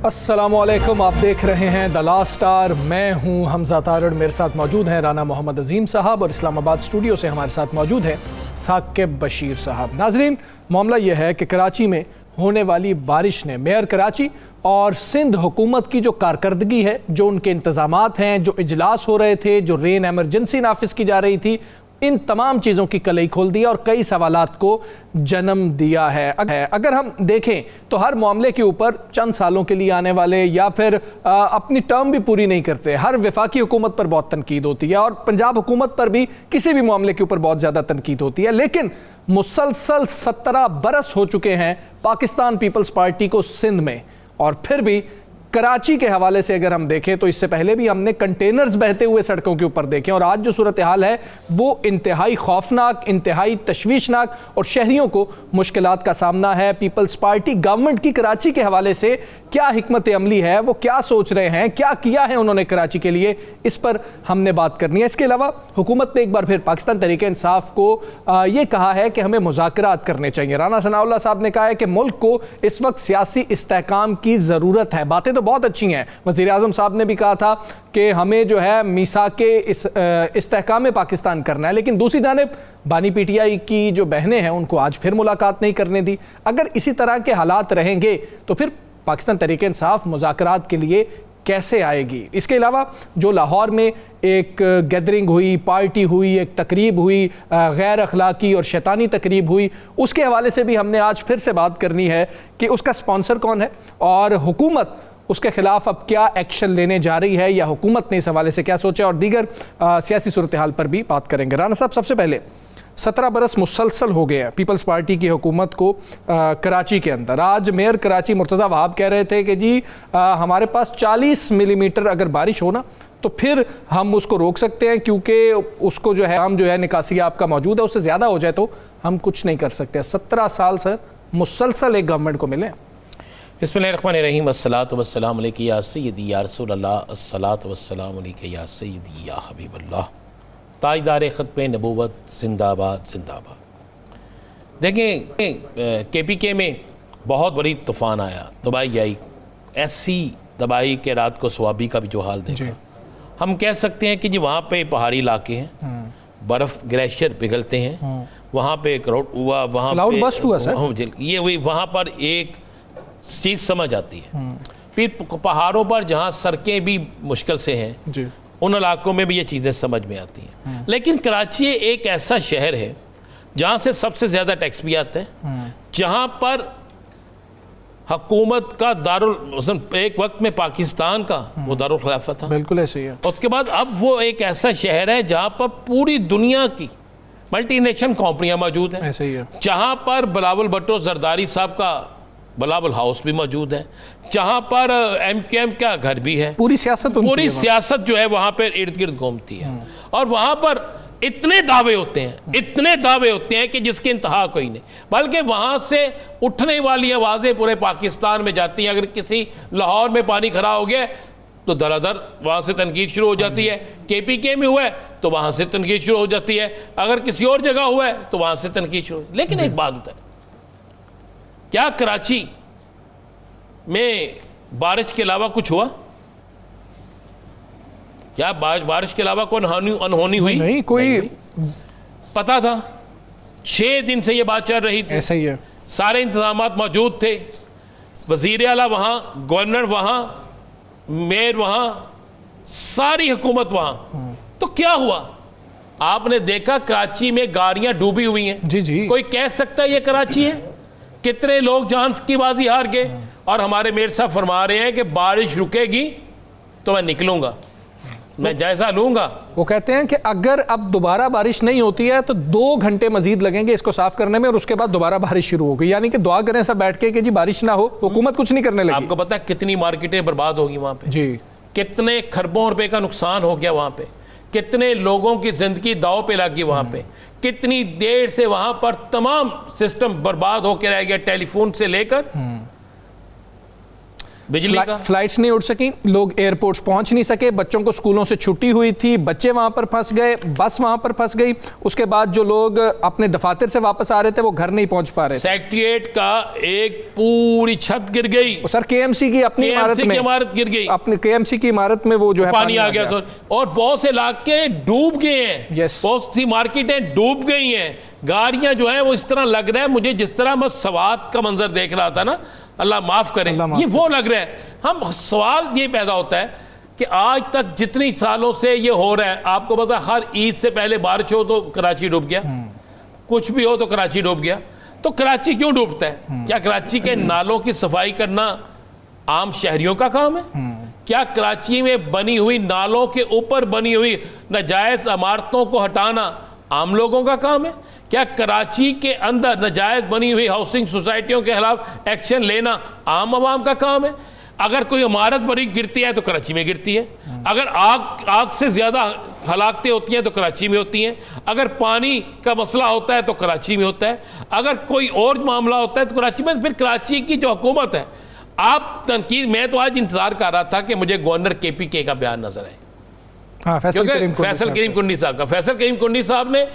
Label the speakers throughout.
Speaker 1: अस्सलामुअलैकुम, आप देख रहे हैं द लास्ट स्टार। मैं हूं हमजा तारड़, मेरे साथ मौजूद हैं राना मोहम्मद अजीम साहब और इस्लामाबाद स्टूडियो से हमारे साथ मौजूद हैं साकिब बशीर साहब। नाजरीन, मामला यह है कि कराची में होने वाली बारिश ने मेयर कराची और सिंध हुकूमत की जो कारकर्दगी है, जो उनके इंतजामात हैं, जो इजलास हो रहे थे, जो रेन एमरजेंसी नाफिज की जा रही थी, इन तमाम चीज़ों की कलई खोल दी और कई सवालात को जन्म दिया है। अगर हम देखें तो हर मामले के ऊपर चंद सालों के लिए आने वाले या फिर अपनी टर्म भी पूरी नहीं करते, हर वफाकी हुकूमत पर बहुत तनकीद होती है और पंजाब हुकूमत पर भी किसी भी मामले के ऊपर बहुत ज़्यादा तनकीद होती है। लेकिन मुसलसल 17 बरस हो चुके हैं पाकिस्तान पीपल्स पार्टी को सिंध में, और फिर भी कराची के हवाले से अगर हम देखें तो इससे पहले भी हमने कंटेनर्स बहते हुए सड़कों के ऊपर देखे और आज जो सूरत हाल है वो इंतहाई खौफनाक, इंतहाई तशवीशनाक और शहरियों को मुश्किलात का सामना है। पीपल्स पार्टी गवर्नमेंट की कराची के हवाले से क्या हिकमत अमली है, वो क्या सोच रहे हैं, क्या किया है उन्होंने कराची के लिए, इस पर हमने बात करनी है। इसके अलावा हुकूमत ने एक बार फिर पाकिस्तान तहरीक इंसाफ को ये कहा है कि हमें मुज़ाकरात करने चाहिए। राना सनाउल्लाह साहब ने कहा है कि मुल्क को इस वक्त सियासी इस्तेहकाम की ज़रूरत है। बातें तो बहुत अच्छी हैं, वज़ीर आज़म साहब ने भी कहा था कि हमें जो है मीसाके इस्तेहकाम पाकिस्तान करना है, लेकिन दूसरी जानिब बानी पीटीआई की जो बहनें हैं उनको आज फिर मुलाकात नहीं करने दी। अगर इसी तरह के हालात रहेंगे तो फिर पाकिस्तान तहरीक इंसाफ मुज़ाकरात के लिए कैसे आएगी। इसके अलावा जो लाहौर में एक गैदरिंग हुई, पार्टी हुई, एक तकरीब हुई, गैर अखलाकी और शैतानी तकरीब हुई, उसके हवाले से भी हमने आज फिर से बात करनी है कि उसका स्पॉन्सर कौन है और हुकूमत उसके खिलाफ अब क्या एक्शन लेने जा रही है या हुकूमत ने इस हवाले से क्या सोचा, और दीगर सियासी सूरत हाल पर भी बात करेंगे। राना साहब, सबसे पहले 17 बरस मुसलसल हो गए हैं पीपल्स पार्टी की हुकूमत को कराची के अंदर। आज मेयर कराची मुर्तज़ा वहाब कह रहे थे कि जी हमारे पास 40 मिलीमीटर अगर बारिश हो ना तो फिर हम उसको रोक सकते हैं, क्योंकि उसको जो है हम जो है निकासी आपका मौजूद है, उससे ज़्यादा हो जाए तो हम कुछ नहीं कर सकते। 17 साल से मुसलसल एक गवर्नमेंट को मिले।
Speaker 2: बिस्मिल्लाहिर्रहमानिर्रहीम, अस्सलातु वस्सलामु अलैका या सय्यदी या रसूलल्लाह, अस्सलातु वस्सलामु अलैका या सय्यदी या हबीबल्लाह, ताजदार ख़त्म नबूवत जिंदाबाद जिंदाबाद। देखें, केपीके में बहुत बड़ी तूफ़ान आया, तबाही आई, ऐसी तबाही के रात को स्वाबी का भी जो हाल देखा। हम कह सकते हैं कि जी वहाँ पे पहाड़ी इलाके हैं, बर्फ़ ग्लेशियर पिघलते हैं, वहाँ पे क्राउड हुआ, वहाँ
Speaker 1: क्लाउड बस्ट हुआ सर,
Speaker 2: ये हुई, वहाँ पर एक चीज़ समझ आती है। फिर पहाड़ों पर जहाँ सड़कें भी मुश्किल से हैं जी, उन इलाकों में भी ये चीज़ें समझ में आती हैं। लेकिन कराची एक ऐसा शहर है जहाँ से सबसे ज़्यादा टैक्स भी आता है, जहाँ पर हुकूमत का दारुल, एक वक्त में पाकिस्तान का वो दारुल खिलाफा था, बिल्कुल ऐसे ही है। उसके बाद अब वो एक ऐसा शहर है जहाँ पर पूरी दुनिया की मल्टीनेशनल कंपनियाँ मौजूद हैं, ऐसे ही है। जहाँ पर बिलावल भुट्टो जरदारी साहब का बिलावल हाउस भी मौजूद है, जहाँ पर MKM का घर भी है, पूरी सियासत जो है वहाँ पर इर्द गिर्द घूमती है। और वहाँ पर इतने दावे होते हैं कि जिसकी इंतहा कोई नहीं, बल्कि वहाँ से उठने वाली आवाज़ें पूरे पाकिस्तान में जाती हैं। अगर किसी लाहौर में पानी खड़ा हो गया तो दरादर वहाँ से तनकीद शुरू हो जाती है, KPK में हुआ है तो वहाँ से तनकीद शुरू हो जाती है, अगर किसी और जगह हुआ है तो वहाँ से तनकीद शुरू। लेकिन एक बात होता है, क्या कराची में बारिश के अलावा कुछ हुआ? क्या बारिश के अलावा कोई अनहोनी हुई?
Speaker 1: नहीं, कोई
Speaker 2: पता था, 6 दिन से ये बात चल रही थी,
Speaker 1: ऐसा ही है।
Speaker 2: सारे इंतजामात मौजूद थे, वजीर आला वहाँ, गवर्नर वहाँ, मेयर वहाँ, सारी हुकूमत वहाँ। तो क्या हुआ? आपने देखा कराची में गाड़ियाँ डूबी हुई हैं। जी जी, कोई कह सकता है ये कराची है? कितने लोग जान की बाजी हार गए। और हमारे मेयर साहब फरमा रहे हैं कि बारिश रुकेगी तो मैं निकलूंगा, मैं जायजा लूंगा।
Speaker 1: वो कहते हैं कि अगर अब दोबारा बारिश नहीं होती है तो 2 घंटे मजीद लगेंगे इसको साफ करने में और उसके बाद दोबारा बारिश शुरू होगी। यानी कि दुआ करें सब बैठ के कि जी बारिश ना हो, हुकूमत कुछ नहीं करने लगी।
Speaker 2: आपको पता है कितनी मार्केटें बर्बाद होगी वहाँ पे जी, कितने खरबों रुपए का नुकसान हो गया वहाँ पे, कितने लोगों की जिंदगी दाव पे लगी वहाँ पे, कितनी देर से वहाँ पर तमाम सिस्टम बर्बाद होकर रह गया, टेलीफोन से लेकर। बिजली का,
Speaker 1: फ्लाइट्स नहीं उड़ सकी, लोग एयरपोर्ट्स पहुंच नहीं सके, बच्चों को स्कूलों से छुट्टी हुई थी, बच्चे वहां पर फंस गए, बस वहां पर फंस गई। उसके बाद जो लोग अपने दफातर से वापस आ रहे थे वो घर नहीं पहुंच पा रहे थे।
Speaker 2: सेक्रेटेरिएट का एक पूरी छत गिर गई
Speaker 1: सर, केएमसी की अपनी
Speaker 2: इमारत गिर गई,
Speaker 1: अपने केएमसी की इमारत में वो जो है
Speaker 2: पानी आ गया। और बहुत से इलाके डूब गए हैं, बहुत सी मार्केटें डूब गई हैं, गाड़ियां जो है वो इस तरह लग रहा है मुझे जिस तरह मैं सवात का मंजर देख रहा था ना, अल्लाह माफ करे, ये वो लग रहा है। हम सवाल ये पैदा होता है कि आज तक जितनी सालों से ये हो रहा है, आपको पता हर ईद से पहले बारिश हो तो कराची डूब गया, कुछ भी हो तो कराची डूब गया। तो कराची क्यों डूबता है? क्या कराची के नालों की सफाई करना आम शहरियों का काम है? क्या कराची में बनी हुई नालों के ऊपर बनी हुई नाजायज इमारतों को हटाना आम लोगों का काम है? क्या कराची के अंदर नाजायज बनी हुई हाउसिंग सोसाइटियों के खिलाफ एक्शन लेना आम आवाम का काम है? अगर कोई इमारत बड़ी गिरती है तो कराची में गिरती है, अगर आग से ज्यादा हलाकतें होती हैं तो कराची में होती हैं, अगर पानी का मसला होता है तो कराची में होता है, अगर कोई और मामला होता है तो कराची में। फिर कराची की जो हुकूमत है, आप तनकीद, मैं तो आज इंतजार कर रहा था कि मुझे गवर्नर KPK का बयान नजर आए, फैसल करीम कुंडी साहब का। फैसल करीम कुंडी साहब ने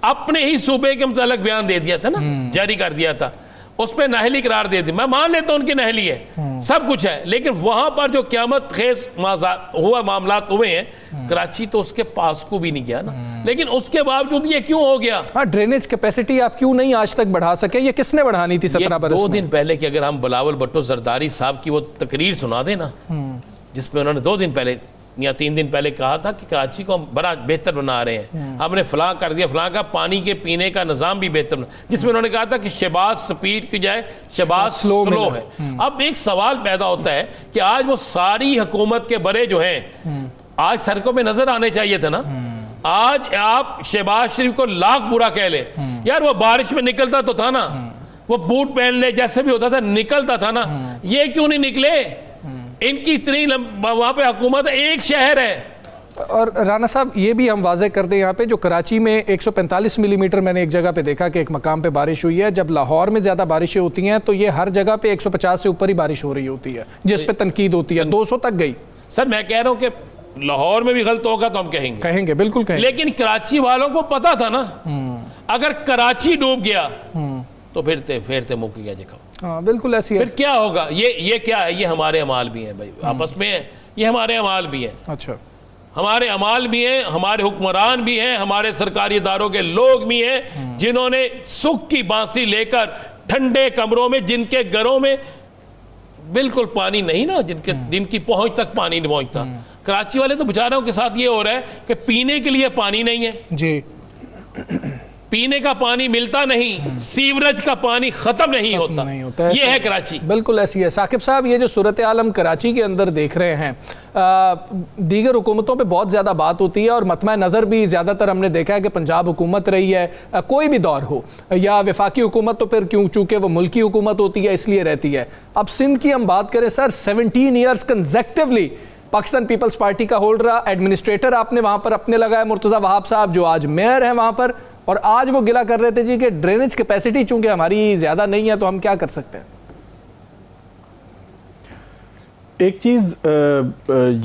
Speaker 2: अपने ही सूबे के मुतालिक बयान दे दिया था ना, जारी कर दिया था, उस पर नाहली करार दे दी। मैं मान लेता हूं उनकी नाहली है, सब कुछ है, लेकिन वहां पर जो क़यामत खेज हुआ मामलात हुए हैं, कराची तो उसके पास को भी नहीं गया ना। लेकिन उसके बावजूद ये क्यों हो गया?
Speaker 1: हाँ, ड्रेनेज कैपेसिटी आप क्यों नहीं आज तक बढ़ा सके? ये किसने बढ़ानी थी 17 बरस में?
Speaker 2: 2 दिन पहले की अगर हम बिलावल भुट्टो जरदारी साहब की वो तकरीर सुना देना, जिसमें उन्होंने 2 दिन पहले या 3 दिन पहले कहा था कि कराची को हम बड़ा बेहतर बना रहे हैं, हमने फलां कर दिया, फलां का पानी के पीने का निज़ाम भी बेहतर बना, जिसमें उन्होंने कहा था कि शहबाज स्पीड की जाए शहबाज स्लो है। अब एक सवाल पैदा होता है कि आज वो सारी हुकूमत के बड़े जो हैं आज सड़कों में नजर आने चाहिए थे ना। आज आप शहबाज शरीफ को लाख बुरा कह ले, यार वो बारिश में निकलता तो था ना, वो बूट पहन ले, जैसे भी होता था निकलता था ना, ये क्यों नहीं निकले? इनकी इतनी वहां पे हुकूमत एक शहर है।
Speaker 1: और राना साहब ये भी हम वाज़ेह कर दें यहाँ पे, जो कराची में 145 मिलीमीटर मैंने एक जगह पे देखा कि एक मकाम पे बारिश हुई है। जब लाहौर में ज़्यादा बारिशें होती हैं तो ये हर जगह पे 150 से ऊपर ही बारिश हो रही होती है, जिस पे तनकीद होती है। 200 तक गई।
Speaker 2: सर मैं कह रहा हूँ कि लाहौर में भी गलत होगा तो हम कहेंगे
Speaker 1: बिल्कुल कहेंगे,
Speaker 2: लेकिन कराची वालों को पता था ना, अगर कराची डूब गया तो फिर मुक गया देखो।
Speaker 1: हाँ बिल्कुल ऐसी है।
Speaker 2: फिर क्या होगा? ये क्या है? ये हमारे अमाल भी हैं भाई, आपस में ये हमारे अमाल भी हैं।
Speaker 1: अच्छा,
Speaker 2: हमारे अमाल भी हैं, हमारे हुक्मरान भी हैं, हमारे सरकारी इदारों के लोग भी हैं, जिन्होंने सुख की बांसुरी लेकर ठंडे कमरों में, जिनके घरों में बिल्कुल पानी नहीं ना, जिनकी पहुंच तक पानी नहीं पहुंचता। कराची वाले तो बेचारों के साथ ये हो रहा है कि पीने के लिए पानी नहीं है
Speaker 1: जी,
Speaker 2: पीने का पानी मिलता नहीं, सीवरेज का पानी खत्म नहीं होता। ये है कराची।
Speaker 1: बिल्कुल ऐसी है। साकिब साहब, ये जो सूरत आलम कराची के अंदर देख रहे हैं, दीगर हुकूमतों पे बहुत ज़्यादा बात होती है और मतमा नज़र भी ज़्यादातर हमने देखा है कि पंजाब हुकूमत रही है, कोई भी दौर हो, या वफाकी हुकूमत तो फिर क्यों, चूँकि वो मुल्की हुकूमत होती है इसलिए रहती है। अब सिंध की हम बात करें sir, 17 years consecutively Pakistan Peoples Party का होल्ड रहा, एडमिनिस्ट्रेटर आपने वहाँ पर अपने लगाया मुर्तज़ा वहाब साहब, जो आज मेयर हैं वहाँ पर, और आज वो गिला कर रहे थे जी कि ड्रेनेज कैपेसिटी चूंकि हमारी ज़्यादा नहीं है तो हम क्या कर सकते हैं।
Speaker 3: एक चीज़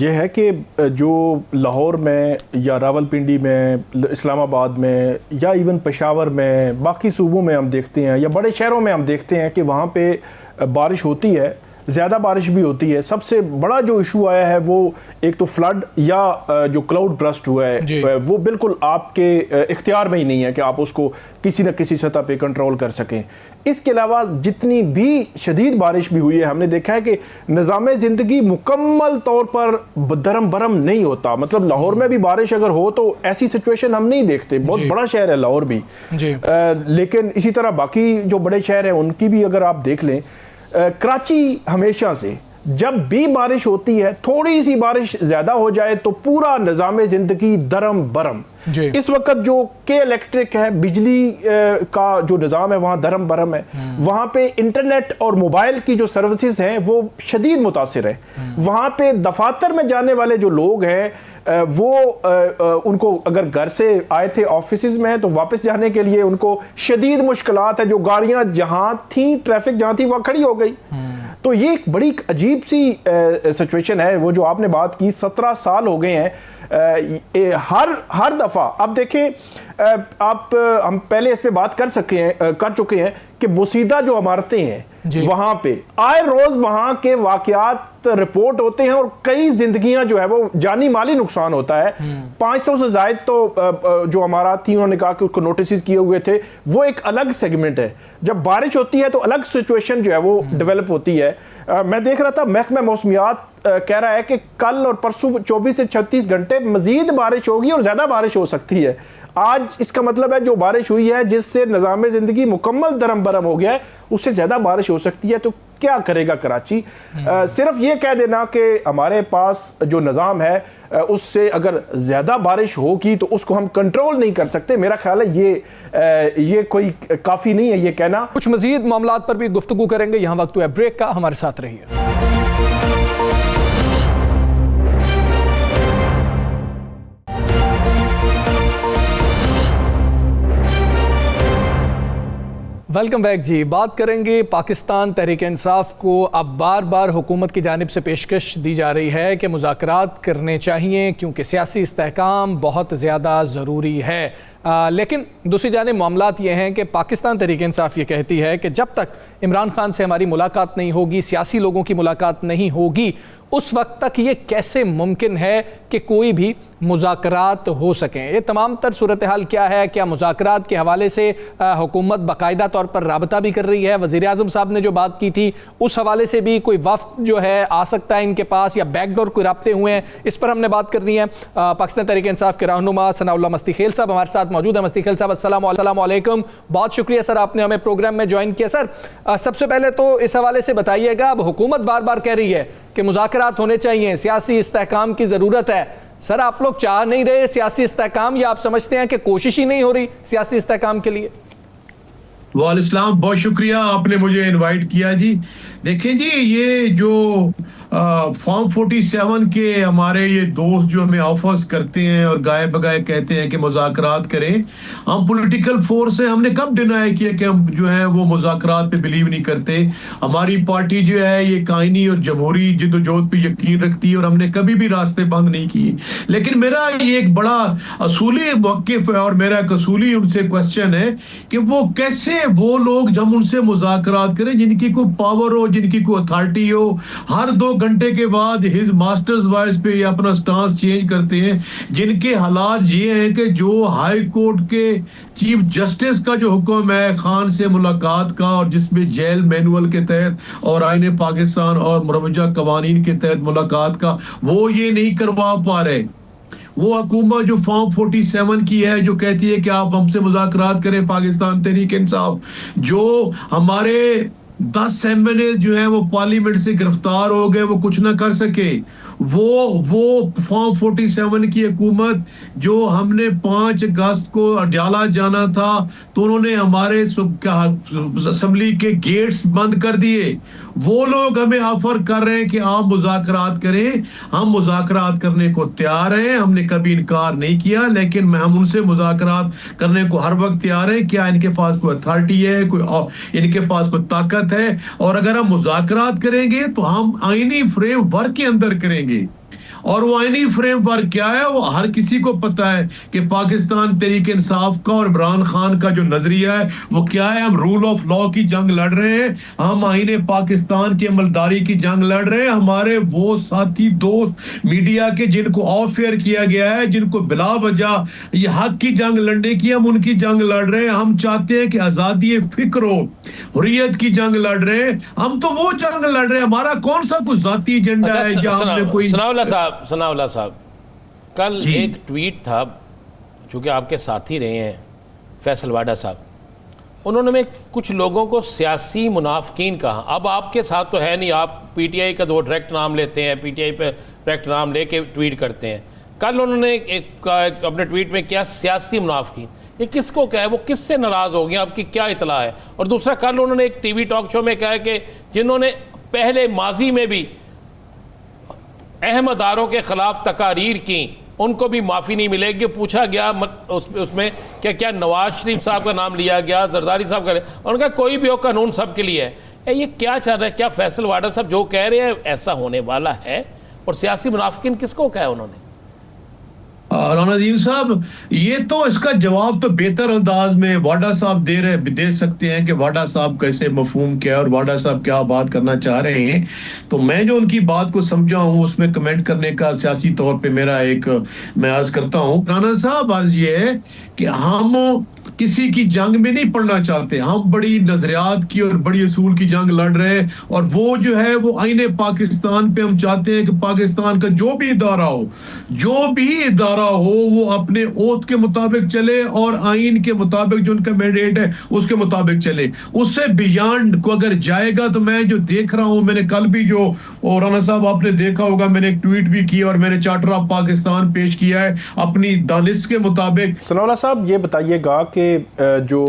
Speaker 3: ये है कि जो लाहौर में या रावलपिंडी में, इस्लामाबाद में, या इवन पेशावर में, बाकी सूबों में हम देखते हैं, या बड़े शहरों में हम देखते हैं कि वहाँ पे बारिश होती है, ज़्यादा बारिश भी होती है। सबसे बड़ा जो इशू आया है वो एक तो फ्लड या जो क्लाउड ब्रस्ट हुआ है, वो बिल्कुल आपके इख्तियार में ही नहीं है कि आप उसको किसी न किसी सतह पे कंट्रोल कर सकें। इसके अलावा जितनी भी शदीद बारिश भी हुई है, हमने देखा है कि निज़ाम ज़िंदगी मुकम्मल तौर पर दरम बरम नहीं होता। मतलब लाहौर में भी बारिश अगर हो तो ऐसी सिचुएशन हम नहीं देखते। बहुत बड़ा शहर है लाहौर भी, लेकिन इसी तरह बाकी जो बड़े शहर हैं उनकी भी अगर आप देख लें, कराची हमेशा से जब भी बारिश होती है, थोड़ी सी बारिश ज्यादा हो जाए तो पूरा निज़ाम जिंदगी दरम बरम। इस वक्त जो के इलेक्ट्रिक है, बिजली का जो निज़ाम है वहाँ दरम बरम है। वहाँ पे इंटरनेट और मोबाइल की जो सर्विसेज हैं वो शदीद मुतासिर है। वहाँ पे दफातर में जाने वाले जो लोग हैं वो उनको अगर घर से आए थे ऑफिस में तो वापस जाने के लिए उनको शदीद मुश्किलात है। जो गाड़ियां जहां थी, ट्रैफिक जहां थी वहां खड़ी हो गई। तो ये एक बड़ी अजीब सी सिचुएशन है। वो जो आपने बात की 17 साल हो गए हैं, हर दफा अब देखें, हम पहले इस पे बात कर चुके हैं कि बोसीदा जो इमारतें हैं वहां पे आए रोज वहां के वाकयात रिपोर्ट होते हैं और कई जिंदगियां जो है वो जानी माली नुकसान होता है। 500 से ज्यादा तो जो अमारात थी उन्होंने कहा कि उसको नोटिस किए हुए थे। वो एक अलग सेगमेंट है। जब बारिश होती है तो अलग सिचुएशन जो है वो डेवलप होती है। मैं देख रहा था महकमा मौसमियात कह रहा है कि कल और परसों 24 से 36 घंटे मजीद बारिश होगी और ज्यादा बारिश हो सकती है। आज इसका मतलब है जो बारिश हुई है जिससे निज़ाम जिंदगी मुकम्मल दरम बरम हो गया है, उससे ज्यादा बारिश हो सकती है। तो क्या करेगा कराची? सिर्फ ये कह देना कि हमारे पास जो निज़ाम है उससे अगर ज्यादा बारिश होगी तो उसको हम कंट्रोल नहीं कर सकते, मेरा ख्याल है ये कोई काफी नहीं है ये कहना।
Speaker 1: कुछ मजीद मामलात पर भी गुफ्तगू करेंगे। यहाँ वक्त है ब्रेक का, हमारे साथ रहिए। वेलकम बैक जी। बात करेंगे पाकिस्तान तहरीक इंसाफ को अब बार बार हुकूमत की जानिब से पेशकश दी जा रही है कि मुज़ाकरात करने चाहिए क्योंकि सियासी इस्तेहकाम बहुत ज़्यादा ज़रूरी है। लेकिन दूसरी जानिब मामलात ये हैं कि पाकिस्तान तहरीक इंसाफ ये कहती है कि जब तक इमरान खान से हमारी मुलाकात नहीं होगी, सियासी लोगों की मुलाकात नहीं होगी, उस वक्त तक ये कैसे मुमकिन है कि कोई भी मुज़ाकरात हो सकें। ये तमाम तर सूरत हाल क्या है? क्या मुज़ाकरात के हवाले से हुकूमत बाकायदा तौर पर राबता भी कर रही है? वज़ीर आज़म साहब ने जो बात की थी उस हवाले से भी कोई वफ़द जो है आ सकता है इनके पास, या बैकडोर कोई राब्ते हुए हैं? इस पर हमने बात करनी है। पाकिस्तान तहरीक इंसाफ के रहनुमा सनाउल्लाह मस्ती खेल साहब हमारे साथ मौजूद है। मस्ती खेल साहब अस्सलाम वालेकुम, बहुत शुक्रिया सर आपने हमें प्रोग्राम में ज्वाइन किया। सर सबसे पहले तो इस हवाले से बताइएगा, अब हुकूमत बार बार कह रही है कि मुज़ाकरात होने चाहिए, सियासी इस्तेहकाम की ज़रूरत है। सर आप लोग चाह नहीं रहे सियासी इस्तेहकाम, या आप समझते हैं कि कोशिश ही नहीं हो रही सियासी इस्तेहकाम के लिए?
Speaker 4: वालेकुम, बहुत शुक्रिया आपने मुझे इनवाइट किया जी। देखें जी, ये जो फॉर्म 47 के हमारे ये दोस्त जो हमें ऑफर्स करते हैं और गाए बगाए कहते हैं कि मुज़ाकरात करें, हम पॉलिटिकल फोर्स है, हमने कब डिनाई किया कि हम जो है वो मुज़ाकरात पे बिलीव नहीं करते। हमारी पार्टी जो है ये कायनी और जमहूरी जिद्दोजहद पे यकीन रखती है और हमने कभी भी रास्ते बंद नहीं किए। लेकिन मेरा ये एक बड़ा असूली मौक़िफ़ है और मेरा एक असूली उनसे क्वेश्चन है कि वो कैसे वो लोग जब उनसे मुज़ाकरात करें जिनकी कोई पावर हो, जिनकी कोई अथॉरिटी हो, हर 2 घंटे के बाद हिज मास्टर्स वॉइस पे ये अपना स्टांस चेंज करते हैं, जिनके हालात ये हैं कि जो हाई कोर्ट के चीफ जस्टिस का जो हुक्म है खान से मुलाकात का, और जिसमें जेल मैनुअल के तहत और आईने पाकिस्तान और मुरवजा कवानीन के तहत मुलाकात का, वो ये नहीं करवा पा रहे। वो हुकूमत जो फॉर्म 47 की है, जो कहती है कि आप हमसे मुज़ाकरात करें, पाकिस्तान तहरीक इंसाफ, जो हमारे 10 एमएलए जो है वो पार्लियामेंट से गिरफ्तार हो गए, वो कुछ ना कर सके। वो फॉर्म 47 की हुकूमत जो हमने 5 अगस्त को अडयाला जाना था तो उन्होंने हमारे असेंबली के गेट्स बंद कर दिए। वो लोग हमें ऑफर कर रहे हैं कि आप मुज़ाकरात करें, हम मुज़ाकरात करने को तैयार हैं, हमने कभी इनकार नहीं किया, लेकिन हम उनसे मुज़ाकरात करने को हर वक्त तैयार हैं। क्या इनके पास कोई अथॉरिटी है, कोई इनके पास कोई ताकत है? और अगर हम मुज़ाकरात करेंगे तो हम आईनी फ्रेमवर्क के अंदर करेंगे, और वो आईनी फ्रेमवर्क क्या है वो हर किसी को पता है कि पाकिस्तान तहरीक इंसाफ का और इमरान खान का जो नजरिया है वो क्या है। हम रूल ऑफ लॉ की जंग लड़ रहे हैं, हम आईने पाकिस्तान की अमलदारी की जंग लड़ रहे हैं। हमारे वो साथी दोस्त मीडिया के जिनको ऑफ एयर किया गया है, जिनको बिला वजह ये हक की जंग लड़ने की, हम उनकी जंग लड़ रहे हैं। हम चाहते हैं कि आजादी फिक्र हो, हुर्रियत की जंग लड़ रहे हैं, हम तो वो जंग लड़ रहे हैं। हमारा कौन सा कोई जाती एजेंडा है या हमने कोई।
Speaker 2: सनाउल्लाह साहब, कल एक ट्वीट था, चूँकि आपके साथी रहे हैं फैसल वाडा साहब, उन्होंने कुछ लोगों को सियासी मुनाफिकीन कहा। अब आपके साथ तो है नहीं, आप पीटीआई का वो डायरेक्ट नाम लेते हैं, पीटीआई पे डायरेक्ट नाम लेके ट्वीट करते हैं। कल उन्होंने एक अपने ट्वीट में किया सियासी मुनाफिकीन, ये किसको कहा है, वो किससे नाराज़ हो गए, आपकी क्या इतला है? और दूसरा, कल उन्होंने एक टीवी टॉक शो में कहा है कि जिन्होंने पहले माजी में भी अहम अदारों के ख़िलाफ़ तकारीर की उनको भी माफ़ी नहीं मिलेगी। पूछा गया उसमें क्या क्या नवाज शरीफ साहब का नाम लिया गया, जरदारी साहब का, उनका कोई भी हो कानून सब के लिए है। ये क्या चल रहा है? क्या फैसल वाडा साहब जो कह रहे हैं ऐसा होने वाला है? और सियासी मुनाफिकीन किसको कहा है उन्होंने?
Speaker 4: राना नजीम साहब, ये तो इसका जवाब तो बेहतर अंदाज में वाडा साहब दे सकते हैं कि वाडा साहब कैसे मफहूम क्या है और वाडा साहब क्या बात करना चाह रहे हैं। तो मैं जो उनकी बात को समझा हूँ उसमें कमेंट करने का सियासी तौर पे मेरा मैं अर्ज करता हूँ। राना साहब, अर्ज ये है कि हम किसी की जंग में नहीं पड़ना चाहते, हम बड़ी नजरियात की और बड़ी असूल की जंग लड़ रहे हैं। और वो जो है वो आईने पाकिस्तान पे हम चाहते हैं कि पाकिस्तान का जो भी इदारा हो वो अपने ओथ के मुताबिक चले और आइन के मुताबिक जो उनका मैंडेट है उसके मुताबिक चले। उससे बियॉन्ड को अगर जाएगा तो मैं जो देख रहा हूं, मैंने कल भी जो और राना साहब आपने देखा होगा, मैंने एक ट्वीट भी किया और मैंने चार्टर ऑफ पाकिस्तान पेश किया है अपनी दानिश के मुताबिक।
Speaker 3: सनाउल्लाह साहब, ये बताइएगा कि जो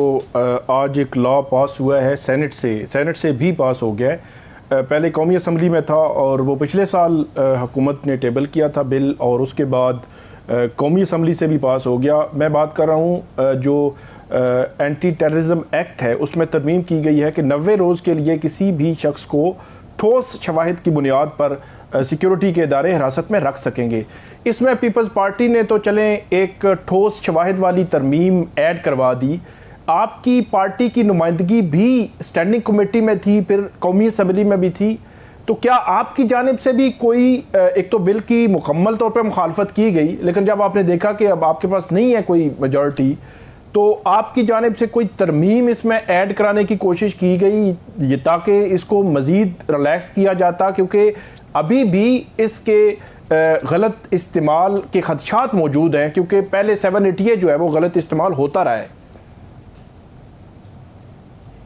Speaker 3: आज एक लॉ पास हुआ है सेनेट से भी पास हो गया है, पहले कौमी असम्बली में था और वो पिछले साल हुकूमत ने टेबल किया था बिल और उसके बाद कौमी असम्बली से भी पास हो गया। मैं बात कर रहा हूँ जो एंटी टेररिज्म एक्ट है उसमें तरमीम की गई है कि 90 रोज़ के लिए किसी भी शख्स को ठोस शवाहिद की बुनियाद पर सिक्योरिटी के इदारे हिरासत में रख सकेंगे। इसमें पीपल्स पार्टी ने तो चलें एक ठोस शवाहिद वाली तरमीम ऐड करवा दी। आपकी पार्टी की नुमाइंदगी भी स्टैंडिंग कमेटी में थी, फिर कौमी असम्बली में भी थी, तो क्या आपकी जानिब से भी कोई एक तो बिल की मुकम्मल तौर पर मुखालफत की गई, लेकिन जब आपने देखा कि अब आपके पास नहीं है कोई मेजॉरिटी तो आपकी जानिब से कोई तरमीम इसमें ऐड कराने की कोशिश की गई ये ताकि इसको मज़ीद रिलैक्स किया जाता? क्योंकि अभी भी इसके गलत इस्तेमाल के खदशात मौजूद हैं, क्योंकि पहले 780 जो है वो गलत इस्तेमाल होता रहा है।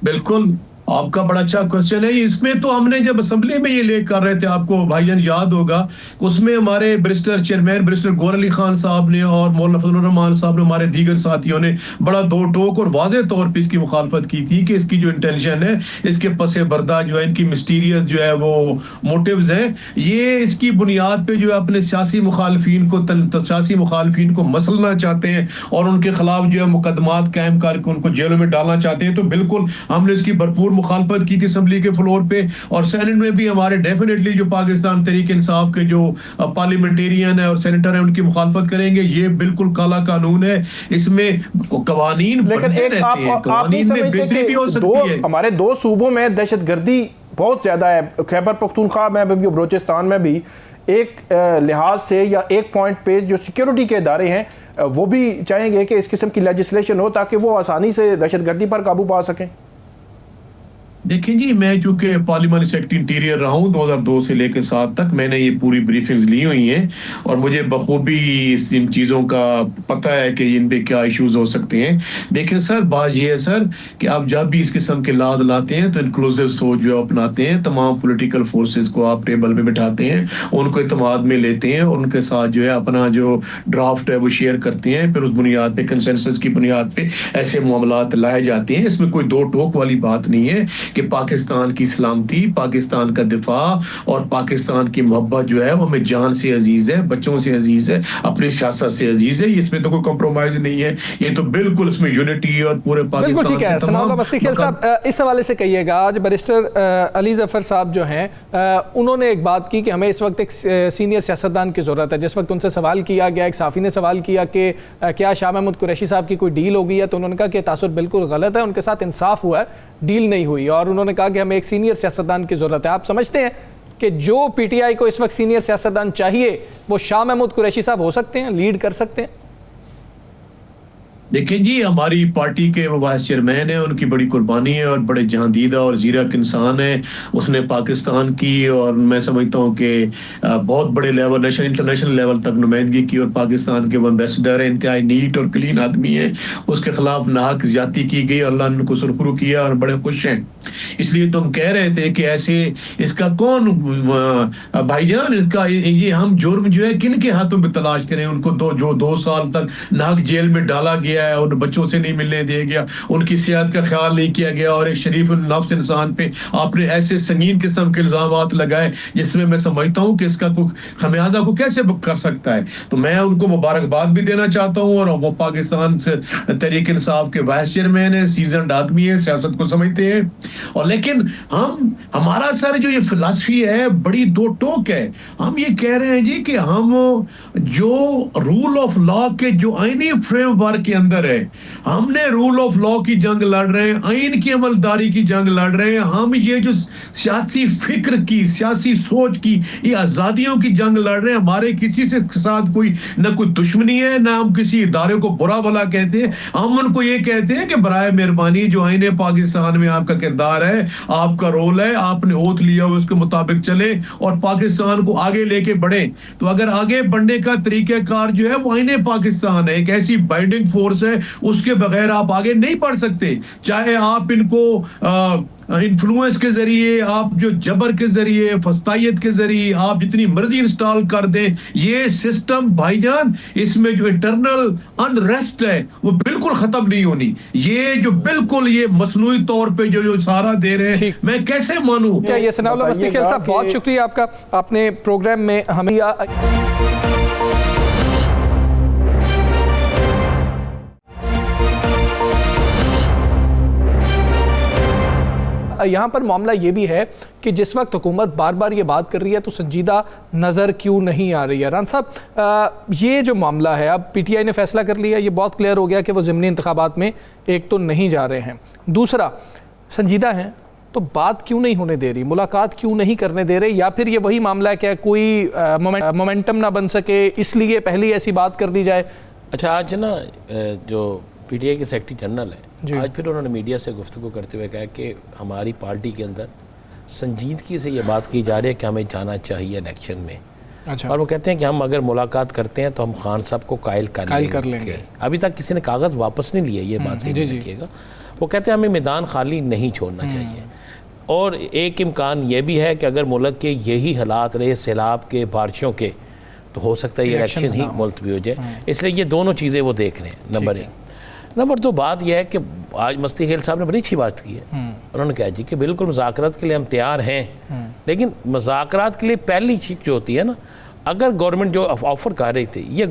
Speaker 4: बिल्कुल, आपका बड़ा अच्छा क्वेश्चन है। इसमें तो हमने जब असेंबली में ये लेकर कर रहे थे, आपको भाईजान याद होगा, उसमें हमारे बैरिस्टर गौर अली खान साहब ने और मौलाना फजलुर रहमान साहब ने, हमारे दीगर साथियों ने बड़ा दो टोक और वाज़ेह तौर पे इसकी मुखालफत की थी कि इसकी जो इंटेंशन है, इसके पसे बर्दा जो है, इनकी मिस्टीरियस जो है वो मोटिव्स हैं, ये इसकी बुनियाद पे जो है अपने सियासी मुखालफीन को मसलना चाहते हैं और उनके खिलाफ जो है मुकदमात कायम करके उनको जेलों में डालना चाहते हैं। तो बिल्कुल हमने इसकी भरपूर मुखालफत की थी असेंबली के फ्लोर पे, और सेनेट में भी हमारे डेफिनेटली जो पाकिस्तान तहरीक इंसाफ के जो पार्लियामेंटेरियन है और सेनेटर है उनकी मुखालफत करेंगे। ये बिल्कुल काला कानून है, इसमें कवानीन बनते रहते हैं, कवानीन में बेहतरी भी हो सकती है।
Speaker 3: हमारे 2 सूबों में दहशतगर्दी बहुत ज्यादा है, खैबर पख्तूनख्वा में भी, बलोचिस्तान में भी, एक लिहाज से या एक पॉइंट पे जो सिक्योरिटी के इदारे हैं वो भी चाहेंगे कि इस किस्म की लेजिस्लेशन हो ताकि वो आसानी से दहशतगर्दी पर काबू पा सकें।
Speaker 4: देखिए जी, मैं चूंकि पार्लियामेंट्री सेक्रेटरी इंटीरियर रहा हूँ 2002 से लेकर 7 तक, मैंने ये पूरी ब्रीफिंग्स ली हुई हैं और मुझे बखूबी इन चीज़ों का पता है कि इन पे क्या इश्यूज हो सकते हैं। देखें सर, बात ये है सर कि आप जब भी इस किस्म के लाद लाते हैं तो इंक्लूसिव सोच जो अपनाते हैं, तमाम पॉलिटिकल फोर्सेस को आप टेबल पे बिठाते हैं, उनको इत्मीनान में लेते हैं और उनके साथ जो है अपना जो ड्राफ्ट है वो शेयर करते हैं, फिर उस बुनियाद पे, कंसेंसस की बुनियाद पे ऐसे मामलात लाए जाते हैं। इसमें कोई दो टोक वाली बात नहीं है कि पाकिस्तान की सलामती, पाकिस्तान का दिफा और पाकिस्तान की मोहब्बत जो है वो हमें जान से अजीज है, बच्चों से अजीज है, अपनी सियासत से अजीज है। इसमें तो कोई कॉम्प्रोमाइज नहीं है, ये तो बिल्कुल इसमें यूनिटी और पूरे पाकिस्तान
Speaker 1: ठीक है। सनाउल्लाह मस्तीखेल साहब, इस हवाले से कहिएगा, आज बैरिस्टर अली जफर साहब जो हैं उन्होंने एक बात की कि हमें इस वक्त एक सीनियर सियासतदान की ज़रूरत है। जिस वक्त उनसे सवाल किया गया, एक साफ़ी ने सवाल किया कि क्या शाह महमूद कुरैशी साहब की कोई डील हो गई है, तो उन्होंने कहा कि तासुर बिल्कुल गलत है, उनके साथ इंसाफ हुआ है, डील नहीं हुई। और उन्होंने कहा कि हमें एक सीनियर सियासतदान की ज़रूरत है। आप समझते हैं कि जो पीटीआई को इस वक्त सीनियर सियासतदान चाहिए वो शाह महमूद कुरैशी साहब हो सकते हैं, लीड कर सकते हैं?
Speaker 4: देखिए जी, हमारी पार्टी के वो वाइस चेयरमैन है, उनकी बड़ी कुर्बानी है और बड़े जहांदीदा और जीरक इंसान है। उसने पाकिस्तान की और मैं समझता हूँ कि बहुत बड़े लेवल, नेशनल इंटरनेशनल लेवल तक नुमाइंदगी की और पाकिस्तान के वो एम्बेसडर है, इंतहाई नीट और क्लीन आदमी है। उसके खिलाफ नाहक ज्यादती की गई, अल्लाह ने उनको सुरखरू किया और बड़े खुश हैं। इसलिए तो हम कह रहे थे कि ऐसे इसका कौन भाईजान, इसका ये हम जुर्म जो है किन के हाथों में तलाश करें? उनको जो 2 साल तक नाहक जेल में डाला गया गया है, उन बच्चों से नहीं मिलने दिया गया, उनकी सेहत का ख्याल नहीं किया गया, और एक शरीफ नफ्स इंसान पे आपने ऐसे संगीन किस्म के इल्जामात लगाए जिसमें मैं समझता हूँ कि इसका खमियाजा को कैसे कर सकता है। तो मैं उनको मुबारकबाद भी देना चाहता हूँ, और वो पाकिस्तान से तहरीक इंसाफ के वाइस चेयरमैन है, सीजन आदमी है, सियासत को समझते हैं। और लेकिन हमारा सर जो ये फिलॉसफी है बड़ी दो टोक है। हम ये कह रहे हैं जी कि हम जो रूल ऑफ लॉ के जो आईनी फ्रेमवर्क के अंदर है, हमने रूल ऑफ लॉ की जंग लड़ रहे हैं, आइन की अमलदारी की जंग लड़ रहे हैं। हम ये जो सियासी फिक्र की, सियासी सोच की, ये आजादियों की जंग लड़ रहे हैं। हमारे किसी से साथ कोई न कोई दुश्मनी है, ना हम किसी इदारे को बुरा भला कहते हैं। हम उनको ये कहते हैं कि बराए मेहरबानी जो आईने पाकिस्तान में आपका किरदार है, आपका रोल है, आपने ओथ लिया हो उसके मुताबिक चले और पाकिस्तान को आगे लेके बढ़े। तो अगर आगे बढ़ने का तरीकेकार जो है वो आईने पाकिस्तान है, एक ऐसी बाइंडिंग फोर्स है, उसके बगैर आप आगे नहीं बढ़ सकते। चाहे आप इनको इन्फ्लुएंस के जरिए, आप जो जबर के जरिए, फस्तायत के जरिए आप जितनी मर्जी इंस्टॉल कर दें, ये सिस्टम भाईजान, इसमें जो इंटरनल अनरेस्ट है वो बिल्कुल खत्म नहीं होनी। ये जो बिल्कुल ये मसनूई तौर पे जो सहारा दे रहे हैं, मैं कैसे मानूं?
Speaker 1: ये सनाउल्लाह मस्तीखेल साहब, बहुत शुक्रिया आपका, आपने प्रोग्राम में हमें यहाँ पर मामला ये भी है कि जिस वक्त हुकूमत बार बार ये बात कर रही है तो संजीदा नज़र क्यों नहीं आ रही है। राना साहब, ये जो मामला है, अब पीटीआई ने फैसला कर लिया, ये बहुत क्लियर हो गया कि वो ज़िमनी इंतखाबात में एक तो नहीं जा रहे हैं, दूसरा संजीदा हैं, तो बात क्यों नहीं होने दे रही, मुलाकात क्यों नहीं करने दे रहे? या फिर ये वही मामला है कि कोई मोमेंटम ना बन सके इसलिए पहले ऐसी बात कर दी जाए?
Speaker 2: अच्छा, आज ना जो पीटीआई के सेक्रेटरी जनरल है, आज फिर उन्होंने मीडिया से गुफ्तगू करते हुए कहा कि हमारी पार्टी के अंदर संजीदगी से ये बात की जा रही है कि हमें जाना चाहिए इलेक्शन में। अच्छा। और वो कहते हैं कि हम अगर मुलाकात करते हैं तो हम खान साहब को कायल कर लेंगे। अभी तक किसी ने कागज़ वापस नहीं लिए, ये बात सही देखिएगा। वो कहते हैं हमें मैदान खाली नहीं छोड़ना चाहिए। और एक इम्कान ये भी है कि अगर मुल्क के यही हालात रहे सैलाब के, बारिशों के, तो हो सकता है ये इलेक्शन ही मुलतवी हो जाए। इसलिए ये दोनों चीज़ें वो देख रहे हैं, नंबर एक। नंबर दो, बात यह है कि आज मस्तीखेल साहब ने बड़ी अच्छी बात की है। उन्होंने कहा जी कि बिल्कुल मुज़ाकरात के लिए हम तैयार हैं, लेकिन मुज़ाकरात के लिए पहली चीज़ जो होती है ना, अगर गवर्नमेंट जो ऑफ़र कर रही थी ये,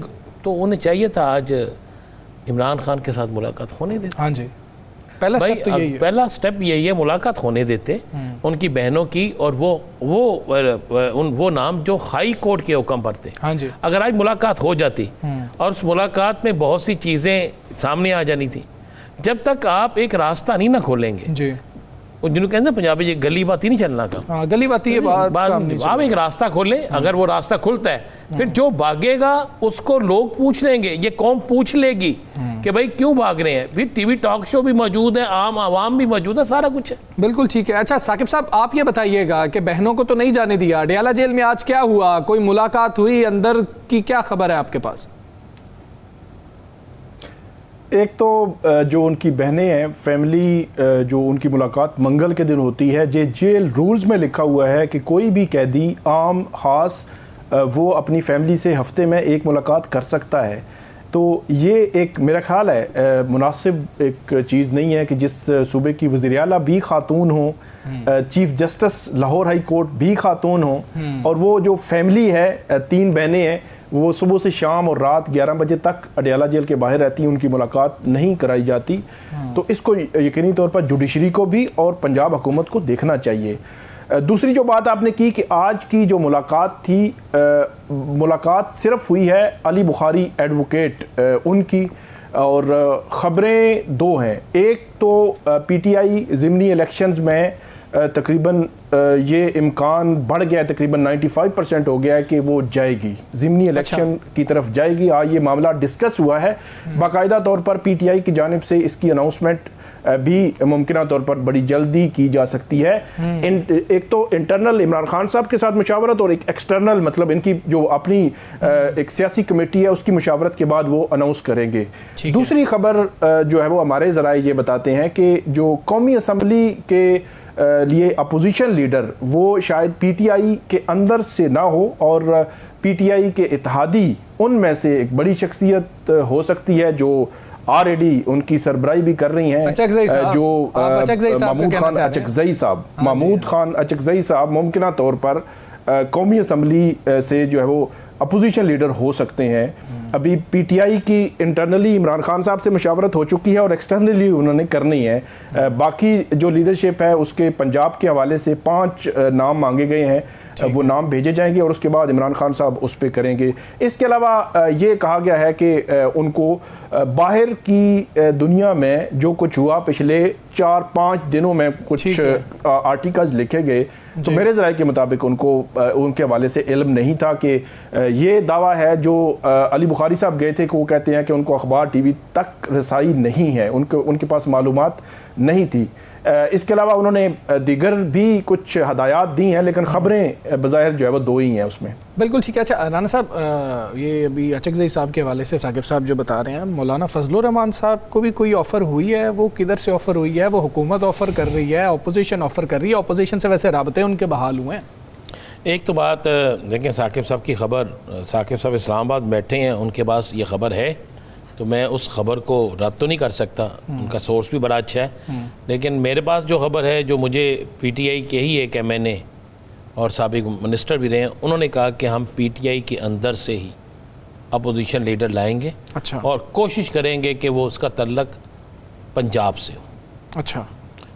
Speaker 2: तो उन्हें चाहिए था आज इमरान खान के साथ मुलाकात होने देते।
Speaker 1: हाँ जी, पहला स्टेप तो यही है।
Speaker 2: पहला स्टेप यही है, मुलाकात होने देते उनकी बहनों की, और वो नाम जो हाई कोर्ट के हुक्म पर थे।
Speaker 1: हाँ जी,
Speaker 2: अगर आज मुलाकात हो जाती और उस मुलाकात में बहुत सी चीज़ें सामने आ जानी थी, जब तक आप एक रास्ता नहीं ना खोलेंगे जी, जिन्होंने कहते हैं पंजाबी जी गली बाती नहीं चलना का,
Speaker 1: गली बाती
Speaker 2: आप एक रास्ता खोले। अगर वो रास्ता खुलता है, फिर जो भागेगा उसको लोग पूछ लेंगे, ये कौम पूछ लेगी कि भाई क्यों भाग रहे हैं। फिर टीवी टॉक शो भी मौजूद है, आम आवाम भी मौजूद है, सारा कुछ है।
Speaker 1: बिल्कुल ठीक है। अच्छा साकिब साहब, आप ये बताइएगा कि बहनों को तो नहीं जाने दिया, अडयाला जेल में आज क्या हुआ, कोई मुलाकात हुई, अंदर की क्या खबर है आपके पास?
Speaker 3: एक तो जो उनकी बहनें हैं, फैमिली, जो उनकी मुलाकात मंगल के दिन होती है, जे जेल रूल्स में लिखा हुआ है कि कोई भी कैदी आम खास वो अपनी फैमिली से हफ्ते में एक मुलाकात कर सकता है। तो ये एक मेरा ख्याल है मुनासिब एक चीज़ नहीं है कि जिस सूबे की वज़ीर आला भी खातून हो, chief justice Lahore high court भी खातून हो, और वो जो फैमिली है, 3 बहनें हैं, वो सुबह से शाम और रात 11 बजे तक अडयाला जेल के बाहर रहती हैं, उनकी मुलाकात नहीं कराई जाती। तो इसको यकीनी तौर पर जुडिशरी को भी और पंजाब हुकूमत को देखना चाहिए। दूसरी जो बात आपने की कि आज की जो मुलाकात थी, मुलाकात सिर्फ हुई है अली बुखारी एडवोकेट उनकी, और ख़बरें 2 हैं। एक तो पीटीआई ज़िमनी इलेक्शंस में तकरीबन ये इम्कान बढ़ गया है, तकरीबन 95% हो गया है कि वो जाएगी, ज़िमनी इलेक्शन की तरफ जाएगी। आज ये मामला डिस्कस हुआ है, बाकायदा तौर पर पीटीआई की जानिब से इसकी अनाउंसमेंट भी मुमकिन तौर पर बड़ी जल्दी की जा सकती है। एक तो इंटरनल इमरान खान साहब के साथ मुशावरत, और एक एक्सटर्नल, मतलब इनकी जो अपनी एक सियासी कमेटी है उसकी मुशावरत के बाद वो अनाउंस करेंगे। दूसरी खबर जो है वो हमारे ज़राए ये बताते हैं कि जो कौमी असम्बली के लिए अपोजिशन लीडर वो शायद पीटीआई के अंदर से ना हो, और पीटीआई के इत्तेहादी उनमें से एक बड़ी शख्सियत हो सकती है जो ऑलरेडी उनकी सरबराही भी कर रही हैं जो महमूद खान अचकजई साहब मुमकिन तौर पर कौमी असम्बली से जो है वो अपोजिशन लीडर हो सकते हैं। अभी पीटीआई की इंटरनली इमरान खान साहब से मशावरत हो चुकी है और एक्सटर्नली उन्होंने करनी है। बाकी जो लीडरशिप है उसके पंजाब के हवाले से 5 नाम मांगे गए हैं, वो नाम भेजे जाएंगे और उसके बाद इमरान खान साहब उस पर करेंगे। इसके अलावा ये कहा गया है कि उनको बाहर की दुनिया में जो कुछ हुआ पिछले 4-5 दिनों में कुछ आर्टिकल्स लिखे गए, तो मेरे ज़राए के मुताबिक उनको उनके हवाले से इल्म नहीं था कि ये दावा है जो अली बुखारी साहब गए थे कि वो कहते हैं कि उनको अखबार टीवी तक रसाई नहीं है, उनके पास मालूमात नहीं थी। इसके अलावा उन्होंने दीगर भी कुछ हदायत दी हैं, लेकिन खबरें बज़ाहिर जो है वो 2 ही हैं उसमें।
Speaker 1: बिल्कुल ठीक है। अच्छा राना साहब, ये अभी अचकजई साहब के हवाले से साकिब साहब जो बता रहे हैं, मौलाना फजलुर रहमान साहब को भी कोई ऑफ़र हुई है? वो किधर से ऑफ़र हुई है? वो हुकूमत ऑफ़र कर रही है, अपोजिशन ऑफ़र कर रही है? अपोजिशन से वैसे राबते उनके बहाल हुए हैं?
Speaker 2: एक तो बात देखें, साकिब साहब की खबर, साकिब साहब इस्लामाबाद बैठे हैं, उनके पास ये खबर है, तो मैं उस खबर को रद्द तो नहीं कर सकता, उनका सोर्स भी बड़ा अच्छा है। लेकिन मेरे पास जो खबर है, जो मुझे पीटीआई के ही एक एमएनए और साबिक मिनिस्टर भी रहे हैं, उन्होंने कहा कि हम पीटीआई के अंदर से ही अपोजिशन लीडर लाएंगे।
Speaker 1: अच्छा।
Speaker 2: और कोशिश करेंगे कि वो उसका तल्लक पंजाब से हो।
Speaker 1: अच्छा।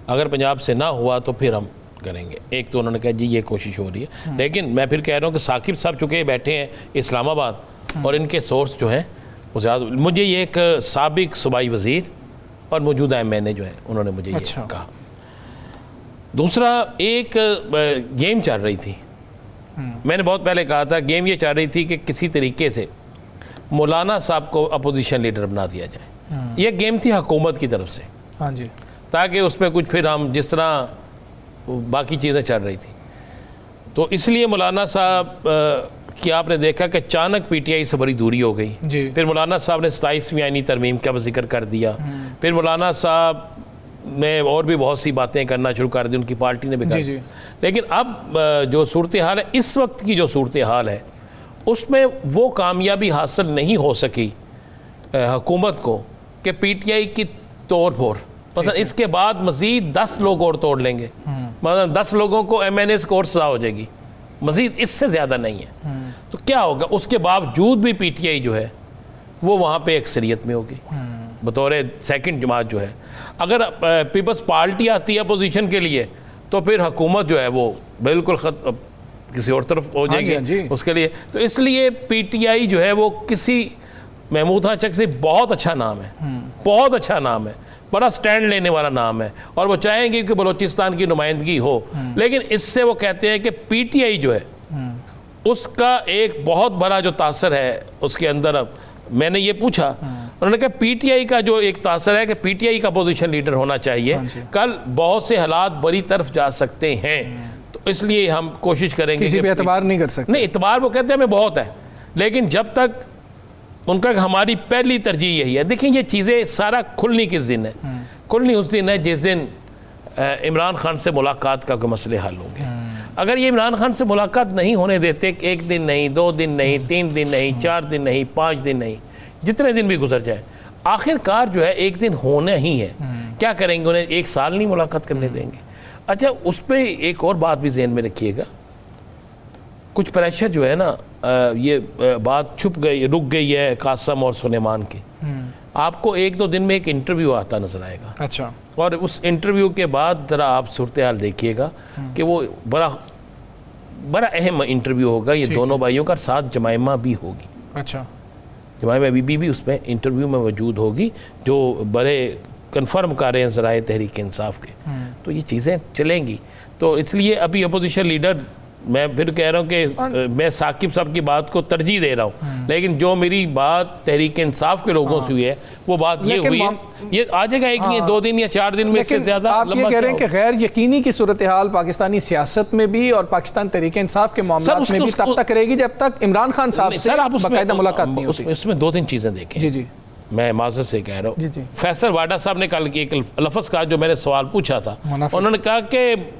Speaker 2: अगर पंजाब से ना हुआ तो फिर हम करेंगे। एक तो उन्होंने कहा जी ये कोशिश हो रही है, लेकिन मैं फिर कह रहा हूँ कि साकिब साहब चुके बैठे हैं इस्लामाबाद और इनके सोर्स जो हैं वो ज़्यादा, मुझे ये एक साबिक सूबाई वज़ीर और मौजूदा एमएनए जो है उन्होंने मुझे ये कहा। दूसरा, एक गेम चल रही थी, मैंने बहुत पहले कहा था, गेम ये चल रही थी कि किसी तरीके से मौलाना साहब को अपोजिशन लीडर बना दिया जाए। ये गेम थी हुकूमत की तरफ से।
Speaker 1: हाँ जी।
Speaker 2: ताकि उस पर कुछ फिर हम जिस तरह बाकी चीज़ें चल रही थी, तो इसलिए मौलाना साहब कि आपने देखा कि अचानक पीटीआई से बड़ी दूरी हो गई। फिर मौलाना साहब ने 27वीं आईनी तरमीम का जिक्र कर दिया। फिर मौलाना साहब ने और भी बहुत सी बातें करना शुरू कर दी, उनकी पार्टी ने भी कर दी। लेकिन अब जो सूरत हाल है, इस वक्त की जो सूरत हाल है, उसमें वो कामयाबी हासिल नहीं हो सकी हुकूमत को कि पीटीआई की तोड़ फोड़, मतलब इसके बाद मज़ीद 10 लोग और तोड़ लेंगे, मतलब 10 लोगों को एमएनए को और सजा हो जाएगी, मज़ीद इससे ज़्यादा नहीं है। तो क्या होगा? उसके बावजूद भी पीटीआई जो है वो वहाँ पे अक्सरियत में होगी बतौर सेकंड जमात जो है। अगर पीपल्स पार्टी आती है अपोजिशन के लिए, तो फिर हुकूमत जो है वो बिल्कुल किसी और तरफ हो जाएगी उसके लिए। तो इसलिए पीटीआई जो है वो किसी महमूद खान चक से बहुत अच्छा नाम है, बहुत अच्छा नाम है, बड़ा स्टैंड लेने वाला नाम है, और वो चाहेंगे कि बलूचिस्तान की नुमाइंदगी हो। लेकिन इससे वो कहते हैं कि पीटीआई जो है उसका एक बहुत बड़ा जो तासर है उसके अंदर। अब मैंने ये पूछा, उन्होंने कहा पीटीआई का जो एक तासर है कि पीटीआई का अपोजिशन लीडर होना चाहिए, कल बहुत से हालात बड़ी तरफ जा सकते हैं, तो इसलिए हम कोशिश करेंगे।
Speaker 1: किसी पे एतबार नहीं कर सकते।
Speaker 2: नहीं, एतबार वो कहते हैं हमें बहुत है, लेकिन जब तक उनका हमारी पहली तरजीह यही है। देखिए ये चीज़ें सारा खुलनी किस दिन है? खुलनी उस दिन है जिस दिन इमरान खान से मुलाकात का कोई मसले हल होंगे। अगर ये इमरान खान से मुलाकात नहीं होने देते, 1 दिन नहीं, 2 दिन नहीं, 3 दिन नहीं, 4 दिन नहीं, 5 दिन नहीं, जितने दिन भी गुजर जाए, आखिरकार जो है एक दिन होना ही है। क्या करेंगे? उन्हें 1 साल नहीं मुलाकात करने देंगे। अच्छा, उस पर एक और बात भी जहन में रखिएगा, कुछ प्रेशर जो है ना, ये बात छुप गई, रुक गई है कासम और सुलेमान की। आपको 1-2 दिन में एक इंटरव्यू आता नजर आएगा।
Speaker 1: अच्छा। और
Speaker 2: उस इंटरव्यू के बाद ज़रा आप सूरत हाल देखिएगा कि वो बड़ा अहम इंटरव्यू होगा। ये दोनों भाइयों का, साथ जमाइमा भी होगी।
Speaker 1: अच्छा।
Speaker 2: जमाइमा बीबी भी उसमें इंटरव्यू में मौजूद होगी, जो बड़े कन्फर्म कर रहे हैं ज़राए तहरीक इंसाफ के। तो ये चीज़ें चलेंगी। तो इसलिए अभी अपोजिशन लीडर, मैं फिर कह रहा हूँ कि मैं साकिब साहब की बात को तरजीह दे रहा हूँ, लेकिन जो मेरी बात तहरीक इंसाफ के लोगों से हुई है वो बात ये हुई है, ये आ जाएगा एक नहीं, 2 दिन या 4 दिन में, इससे ज़्यादा
Speaker 1: आप ये कह रहे हैं कि गैर यकीनी की सूरत हाल पाकिस्तानी सियासत में भी और पाकिस्तान तहरीक इंसाफ के मामलों में भी तब तक रहेगी जब तक इमरान खान साहब से बाकायदा मुलाकात नहीं होती।
Speaker 2: इसमें 2-3 चीज़ें देखें।
Speaker 1: जी जी,
Speaker 2: मैं माजरत से कह रहा हूँ। फैसल वाडा साहब ने कल एक लफ्ज़ कहा जो मैंने सवाल पूछा था, उन्होंने कहा कि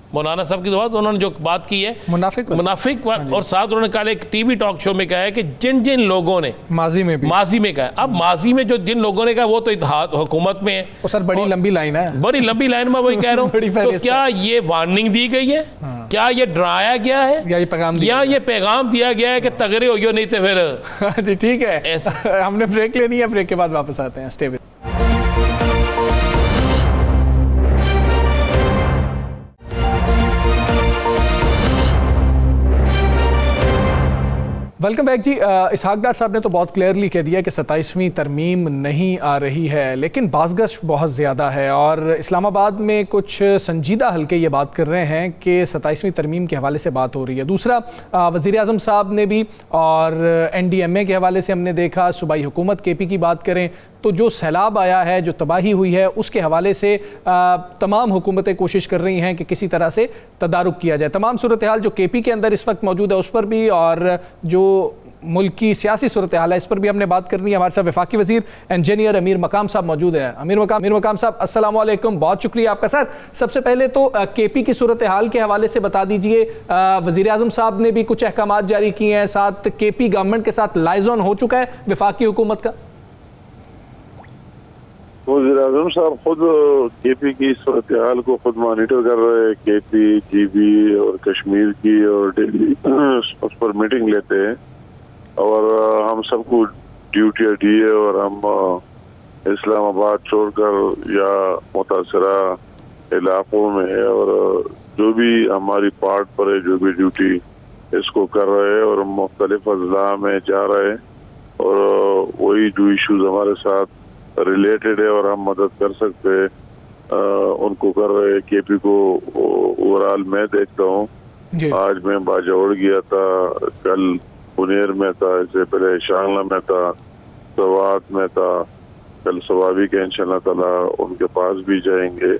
Speaker 2: मौलाना साहब की बात, उन्होंने जो बात की है मुनाफिक और साथ उन्होंने कल एक टीवी टॉक शो में कहा है कि जिन जिन लोगों ने माजी में कहा, अब माजी में जो जिन लोगों ने कहा वो तो इत्तेहाद हुकूमत में है।
Speaker 1: तो सर बड़ी लंबी लाइन है,
Speaker 2: बड़ी लंबी लाइन में वही कह रहा हूँ। तो क्या ये वार्निंग दी गई है, क्या ये डराया गया है, या ये पैगाम दिया गया है कि तगड़े हो गए नहीं तो फिर
Speaker 1: ठीक है। हमने ब्रेक लेनी है, ब्रेक के बाद वापस आते हैं। Stay with. वेलकम बैक जी। इसहाक डार साहब ने तो बहुत क्लियरली कह दिया कि 27वीं तरमीम नहीं आ रही है, लेकिन बाज़गश्त बहुत ज़्यादा है और इस्लामाबाद में कुछ संजीदा हल्के ये बात कर रहे हैं कि 27वीं तरमीम के हवाले से बात हो रही है। दूसरा, वज़ीर आज़म साहब ने भी और NDMA के हवाले से हमने देखा, सूबाई हुकूमत KP की बात करें तो जो सैलाब आया है, जो तबाही हुई है, उसके हवाले से तमाम हुकूमतें कोशिश कर रही हैं कि किसी तरह से तदारुक किया जाए। तमाम सूरत हाल जो KP के अंदर इस वक्त मौजूद है उस पर भी, और जो मुल्क की सियासी सूरत हाल है इस पर भी हमने बात करनी है। हमारे साथ वफाकी वज़ीर इंजीनियर अमीर मकाम साहब मौजूद हैं। अमीर मकाम साहब, अस्सलाम वालेकुम, बहुत शुक्रिया आपका। सर, सबसे पहले तो KP की सूरत हाल के हवाले से बता दीजिए। वज़ीर आज़म साहब ने भी कुछ अहकामात जारी किए हैं, साथ KP गवर्नमेंट के साथ लाइजॉन हो चुका है वफाकी हुकूमत का।
Speaker 5: वज़ीर आज़म साहब खुद KP की सूरत हाल को खुद मॉनिटर कर रहे हैं, KP, GB और कश्मीर की, और डेली उस पर मीटिंग लेते हैं और हम सबको ड्यूटियाँ दी है और हम इस्लामाबाद छोड़कर या मुतासरा इलाकों में और जो भी हमारी पार्ट पर है, जो भी ड्यूटी इसको कर रहे हैं और मुख्तलिफ अजला में जा रहे हैं और वही जो इश्यूज हमारे साथ रिलेटेड है और हम मदद कर सकते हैं उनको कर रहे हैं। KP को ओवरऑल मैं देखता हूँ, आज मैं बाजौड़ गया था, कल पुनेर में था, इससे पहले शांगला में था, सवात में था, कल सवाबी के इंशाअल्लाह ताला उनके पास भी जाएंगे।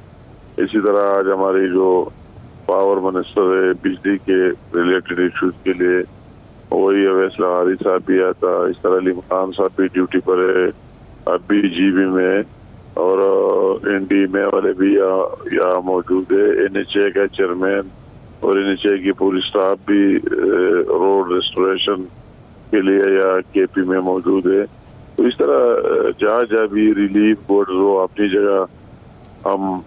Speaker 5: इसी तरह आज हमारी जो पावर मिनिस्टर है बिजली के रिलेटेड इश्यूज के लिए वही अवैस लहारी साहब भी आया था, इस तरह अली खान साहब भी ड्यूटी पर है, अभी GB में, और NDMA वाले भी यहाँ मौजूद है, NHA का चेयरमैन और NHA की पूरी स्टाफ भी रोड रेस्टोरेशन के लिए या KP में मौजूद है। तो इस तरह जहाँ जहाँ भी रिलीफ बोर्ड हो अपनी जगह हम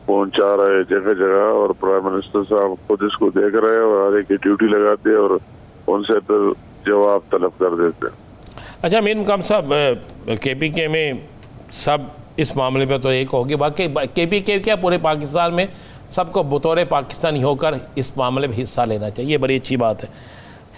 Speaker 5: पहुँचा रहे जगह जगह, और प्राइम मिनिस्टर साहब खुद इसको देख रहे हैं और हर एक की ड्यूटी लगाते हैं और उनसे फिर जवाब तलब कर देते हैं।
Speaker 2: अच्छा अमीर मकाम साहब, KP के में सब इस मामले में तो एक होगी, बाकी KP के क्या पूरे पाकिस्तान में सबको बतौर पाकिस्तानी होकर इस मामले में हिस्सा लेना चाहिए, ये बड़ी अच्छी बात है।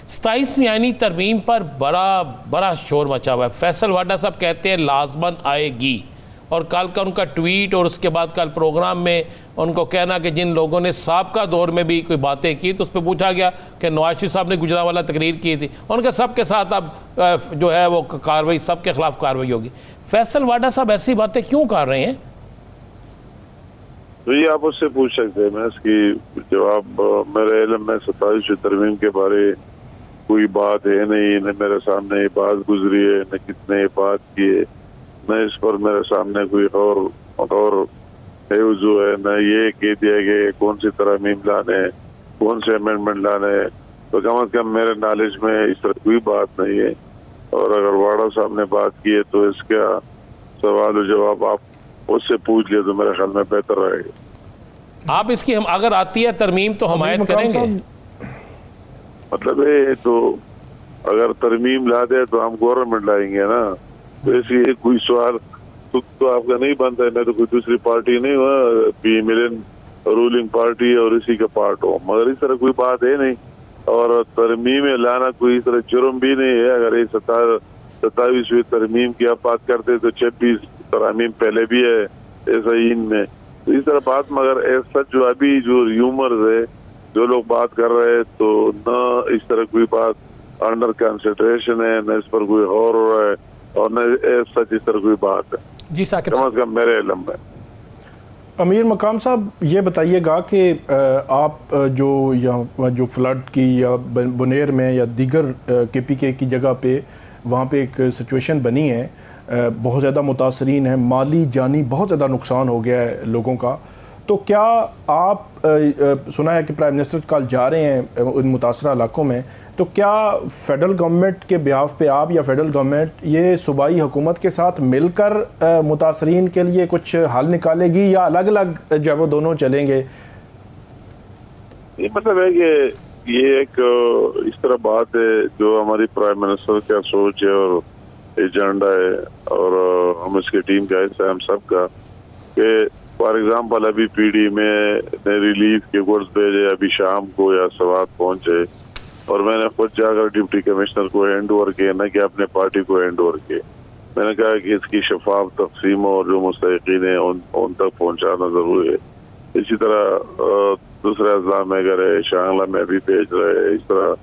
Speaker 2: 27वीं आईनी तरमीम पर बड़ा शोर मचा हुआ है। फैसल वाडा साहब कहते हैं लाजमन आएगी, और कल का उनका ट्वीट और उसके बाद कल प्रोग्राम में उनको कहना कि जिन लोगों ने साबका दौर में भी कोई बातें की तो उस पर पूछा गया कि नवाज शरीफ साहब ने गुजरांवाला तकरीर की थी, उनके सबके साथ अब जो है वो कार्रवाई, सबके खिलाफ कार्रवाई होगी। फैसल वाडा साहब ऐसी बातें क्यों कर रहे हैं?
Speaker 5: तो ये आप उससे पूछ सकते हैं, मैं इसकी जवाब, मेरे इल्म में 27वीं तरमीम के बारे कोई बात है नहीं, न मेरे सामने ये बात गुजरी है, न कितने बात की है, न इस पर मेरे सामने कोई और जो है, न ये कह दिया कि कौन सी तरमीम लाने, कौन से अमेंडमेंट लाने, तो कम अज कम मेरे नॉलेज में इस तरह कोई बात नहीं है। और अगर वाड़ा साहब ने बात की है तो इसका सवाल और जवाब आप उससे पूछ लिया तो मेरे ख्याल में बेहतर रहेगा।
Speaker 2: आप इसकी हम अगर आती है तरमीम तो हमायत करेंगे?
Speaker 5: मतलब है तो अगर तरमीम ला दे तो हम गवर्नमेंट लाएंगे ना, तो ऐसी कोई सवाल तो आपका नहीं बनता है। मैं तो कोई दूसरी पार्टी नहीं हुआ, मिलियन रूलिंग पार्टी और इसी का पार्ट हो, मगर इस तरह कोई बात है नहीं। और तरमीम लाना कोई इस तरह जुर्म भी नहीं है। अगर ये 27वीं तरमीम की आप बात करते तो 26 तरमीम पहले भी है ऐसा ही इनमें, तो इस तरह बात, मगर ऐसा जो अभी जो र्यूमर्स है जो लोग बात कर रहे हैं, तो न इस तरह कोई बात अंडर कंसिडरेशन है, न इस पर कोई गौर हो रहा है, और न सच इस तरह कोई बात है
Speaker 1: जी साकिब
Speaker 5: कम से कम मेरे इल्म में।
Speaker 3: अमीर मकाम साहब ये बताइएगा कि आप जो फ्लड की या बुनेर में या दीगर KPK की जगह पे वहाँ पे एक सिचुएशन बनी है, बहुत ज़्यादा मुतासरीन है, माली जानी बहुत ज़्यादा नुकसान हो गया है लोगों का, तो क्या आप सुना है कि प्राइम मिनिस्टर कल जा रहे हैं उन मुतासरा इलाकों में, तो क्या फेडरल गवर्नमेंट के बिहाफ पे आप या फेडरल गवर्नमेंट ये सूबाई हुकूमत के साथ मिलकर मुतासरीन के लिए कुछ हल निकालेगी या अलग अलग जो है वो दोनों चलेंगे?
Speaker 5: ये मतलब है कि ये एक इस तरह बात है जो हमारी प्राइम मिनिस्टर का सोच है और एजेंडा है, और हम इसकी टीम का हिस्सा है हम सब का, कि फॉर एग्जाम्पल अभी पीडी में रिलीफ के गुड्स भेजे अभी शाम को या सवात पहुंचे, और मैंने खुद जाकर डिप्टी कमिश्नर को हैंड ओवर किया, न कि अपने पार्टी को हैंड ओवर किए। मैंने कहा कि इसकी शफाफ तकसीम और जो मुस्तहिकीन है उन तक पहुंचाना जरूरी है। इसी तरह दूसरे अजला में गए, शांगला में भी भेज रहे, इस तरह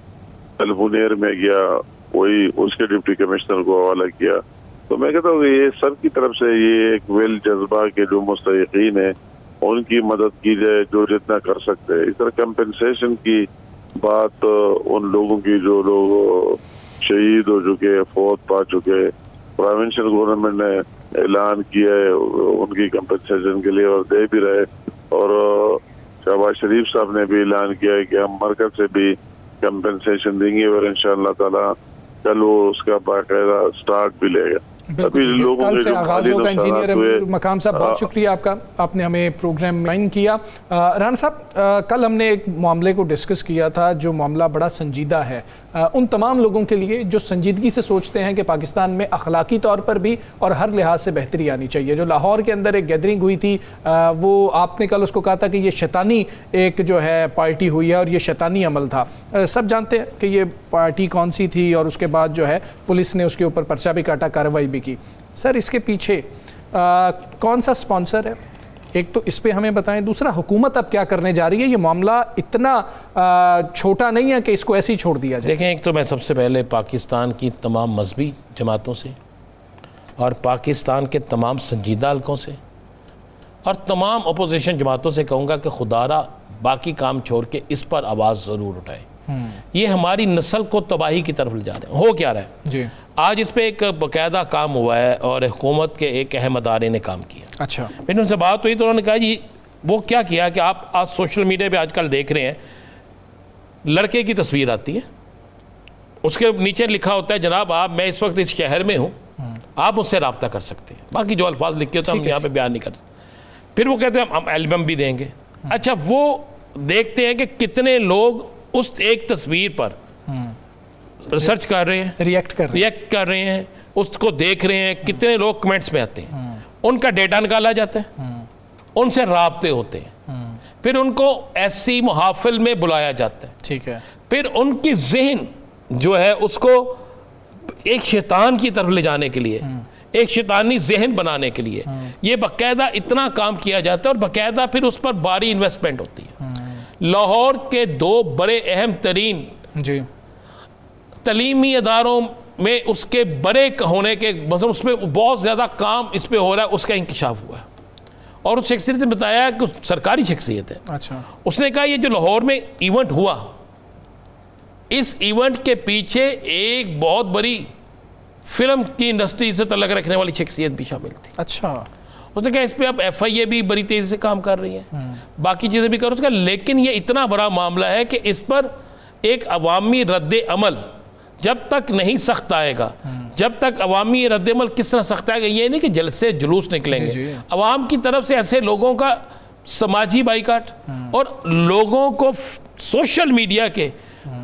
Speaker 5: तलबुनेर में गया, वही उसके डिप्टी कमिश्नर को हवाला किया। तो मैं कहता हूँ कि ये सब की तरफ से ये एक वेल जज्बा के जो मुस्तहिकीन है उनकी मदद की जाए जो जितना कर सकते हैं। इस तरह कंपनसेशन की बात उन लोगों की जो लोग शहीद हो चुके, फौत पा चुके, प्रोविंशियल गवर्नमेंट ने ऐलान किया है उनकी कंपनसेशन के लिए और दे भी रहे, और शहबाज शरीफ साहब ने भी ऐलान किया है कि हम मरकज से भी कंपनसेशन देंगे और इंशाअल्लाह ताला कल वो उसका बाकायदा स्टार्ट भी लेगा।
Speaker 1: अभी लोगों कल से आगाज होगा। इंजीनियर अमीर मकाम साहब, बहुत शुक्रिया आपका, आपने हमें प्रोग्राम में ज्वाइन किया। राना साहब, कल हमने एक मामले को डिस्कस किया था जो मामला बड़ा संजीदा है उन तमाम लोगों के लिए जो संजीदगी से सोचते हैं कि पाकिस्तान में अखलाकी तौर पर भी और हर लिहाज से बेहतरी आनी चाहिए। जो लाहौर के अंदर एक गैदरिंग हुई थी, वो आपने कल उसको कहा था कि ये शैतानी एक जो है पार्टी हुई है और ये शैतानी अमल था। सब जानते हैं कि ये पार्टी कौन सी थी और उसके बाद जो है पुलिस ने उसके ऊपर पर्चा भी काटा, कार्रवाई भी की। सर, इसके पीछे कौन सा स्पॉन्सर है? एक तो इस पे हमें बताएं, दूसरा हुकूमत अब क्या करने जा रही है? ये मामला इतना छोटा नहीं है कि इसको ऐसे ही छोड़ दिया जाए।
Speaker 2: देखें, एक तो मैं सबसे पहले पाकिस्तान की तमाम मजहबी जमातों से और पाकिस्तान के तमाम संजीदा हलकों से और तमाम अपोजिशन जमातों से कहूँगा कि खुदारा बाकी काम छोड़ के इस पर आवाज़ ज़रूर उठाए। ये हमारी नस्ल को तबाही की तरफ ले जा रहे हैं। हो क्या रहा है जी? आज इस पे एक बाकायदा काम हुआ है और हुकूमत के एक अहम अदारे ने काम किया।
Speaker 1: अच्छा,
Speaker 2: मैंने उनसे बात हुई तो उन्होंने कहा जी वो क्या किया कि आप आज सोशल मीडिया पे आजकल देख रहे हैं, लड़के की तस्वीर आती है, उसके नीचे लिखा होता है जनाब आप, मैं इस वक्त इस शहर में हूँ, आप मुझसे रब्ता कर सकते हैं। बाकी जो अल्फाज लिखे होते हैं हम यहाँ पे बयान नहीं कर सकते। फिर वो कहते हैं हम एल्बम भी देंगे। अच्छा, वो देखते हैं कि कितने लोग उस एक तस्वीर पर रिसर्च कर रहे हैं, रिएक्ट कर रहे हैं, उसको देख रहे हैं, कितने लोग कमेंट्स में आते हैं, उनका डेटा निकाला जाता है, उनसे राब्ते होते हैं, फिर उनको ऐसी मुहाफिल में बुलाया जाता है, ठीक है, फिर उनकी जहन जो है उसको एक शैतान की तरफ ले जाने के लिए, एक शैतानी जहन बनाने के लिए ये बाकायदा इतना काम किया जाता है और बाकायदा फिर उस पर भारी इन्वेस्टमेंट होती है। लाहौर के दो बड़े अहम तरीन जी तलीमी अदारों में उसके बड़े होने के मतलब उस पर बहुत ज़्यादा काम इस पर हो रहा है, उसका इंकशाफ हुआ है और उस शख्सियत ने बताया कि सरकारी शख्सियत है। अच्छा, उसने कहा ये जो लाहौर में इवेंट हुआ, इस इवेंट के पीछे एक बहुत बड़ी फिल्म की इंडस्ट्री से तल्लुक़ रखने वाली शख्सियत भी शामिल थी। अच्छा, उसने कहा इस पर अब FIA भी बड़ी तेज़ी से काम कर रही है, बाकी चीज़ें भी कर उसका, लेकिन ये इतना बड़ा मामला है कि इस पर एक अवामी रद्द अमल जब तक नहीं सख्त आएगा, जब तक अवामी रद्द अमल किस तरह सख्त आएगा, ये नहीं कि जलसे जुलूस निकलेंगे, अवाम की तरफ से ऐसे लोगों का समाजी बाइकाट और लोगों को सोशल मीडिया के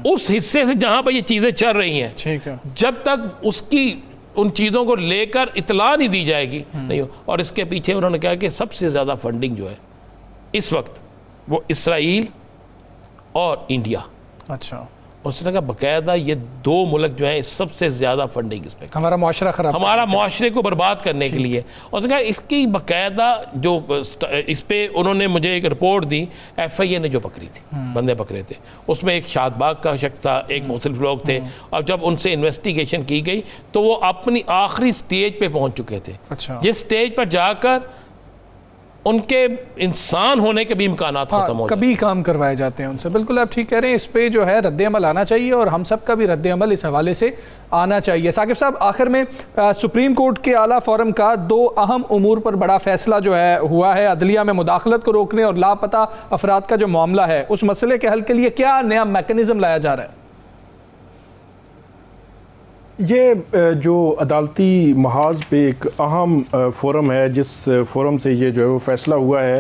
Speaker 2: उस हिस्से से जहाँ पर ये चीज़ें चल रही हैं, ठीक है, जब तक उसकी उन चीज़ों को लेकर इतला नहीं दी जाएगी नहीं हो। और इसके पीछे उन्होंने कहा कि सबसे ज़्यादा फंडिंग जो है इस वक्त वो इसराइल और इंडिया। अच्छा, उसने कहा बाकायदा ये दो मुल्क जो हैं सबसे ज़्यादा फंडिंग इस पर, हमारा माशरा ख़राब, हमारा माशरे को बर्बाद करने के लिए। और उसने कहा इसकी बाकायदा जो इस पर उन्होंने मुझे एक रिपोर्ट दी, FIA ने जो पकड़ी थी, बंदे पकड़े थे, उसमें एक शादबाग का शख्स था, एक मुख्तलिफ लोग थे, और जब उनसे इन्वेस्टिगेशन की गई तो वो अपनी आखिरी स्टेज पर पहुँच चुके थे। अच्छा, जिस स्टेज पर जाकर उनके इंसान होने के भी इम्कानात खत्म हो
Speaker 1: कभी काम करवाए जाते हैं उनसे। बिल्कुल आप ठीक कह रहे हैं, इस पे जो है रद्द अमल आना चाहिए और हम सब का भी रद्द अमल इस हवाले से आना चाहिए। साकिब साहब, आखिर में सुप्रीम कोर्ट के आला फोरम का 2 अहम उमूर पर बड़ा फैसला जो है हुआ है। अदलिया में मुदाखलत को रोकने और लापता अफराद का जो मामला है उस मसले के हल के लिए क्या नया मैकेनिज्म लाया जा रहा है?
Speaker 3: ये जो अदालती महाज पे एक अहम फोरम है, जिस फोरम से ये जो है वो फैसला हुआ है,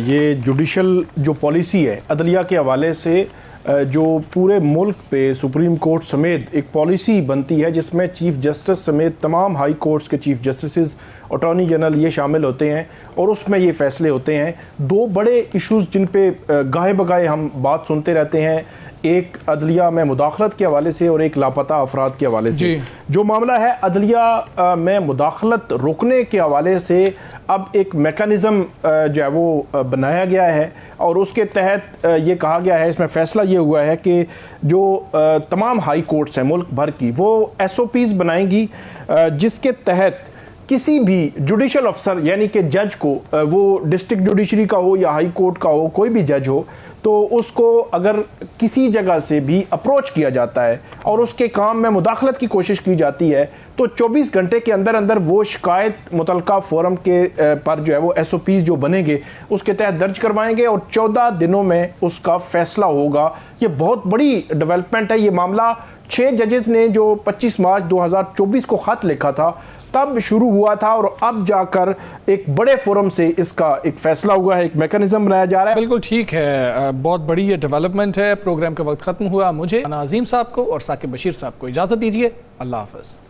Speaker 3: ये जुडिशल जो पॉलिसी है अदलिया के हवाले से जो पूरे मुल्क पे सुप्रीम कोर्ट समेत एक पॉलिसी बनती है जिसमें चीफ जस्टिस समेत तमाम हाई कोर्ट्स के चीफ जस्टिस, अटॉर्नी जनरल ये शामिल होते हैं और उसमें ये फैसले होते हैं। 2 बड़े इश्यूज़ जिन पे गाहे बगाहे हम बात सुनते रहते हैं, एक अदलिया में मुदाखलत के हवाले से और एक लापता अफराद के हवाले से। जो मामला है अदलिया में मुदाखलत रोकने के हवाले से अब एक मेकनिज़म जो है वो बनाया गया है और उसके तहत ये कहा गया है, इसमें फ़ैसला ये हुआ है कि जो तमाम हाई कोर्ट्स हैं मुल्क भर की, वो SOPs बनाएंगी जिसके तहत किसी भी जुडिशल अफसर यानी कि जज को, वो डिस्ट्रिक्ट जुडिशरी का हो या हाई कोर्ट का हो, कोई भी जज हो, तो उसको अगर किसी जगह से भी अप्रोच किया जाता है और उसके काम में मुदाखलत की कोशिश की जाती है तो 24 घंटे के अंदर अंदर वो शिकायत मुतलका फोरम के पर जो है वो SOPs जो बनेंगे उसके तहत दर्ज करवाएंगे और 14 दिनों में उसका फैसला होगा। ये बहुत बड़ी डेवलपमेंट है। ये मामला 6 जजेस ने जो 25 मार्च 2024 को खत लिखा था तब शुरू हुआ था और अब जाकर एक बड़े फोरम से इसका एक फैसला हुआ है, एक मैकेनिज्म बनाया जा रहा है।
Speaker 1: बिल्कुल ठीक है, बहुत बड़ी ये डेवलपमेंट है। प्रोग्राम का वक्त खत्म हुआ। मुझे अजीम साहब को और साकिब बशीर साहब को इजाज़त दीजिए। अल्लाह हाफ़िज़।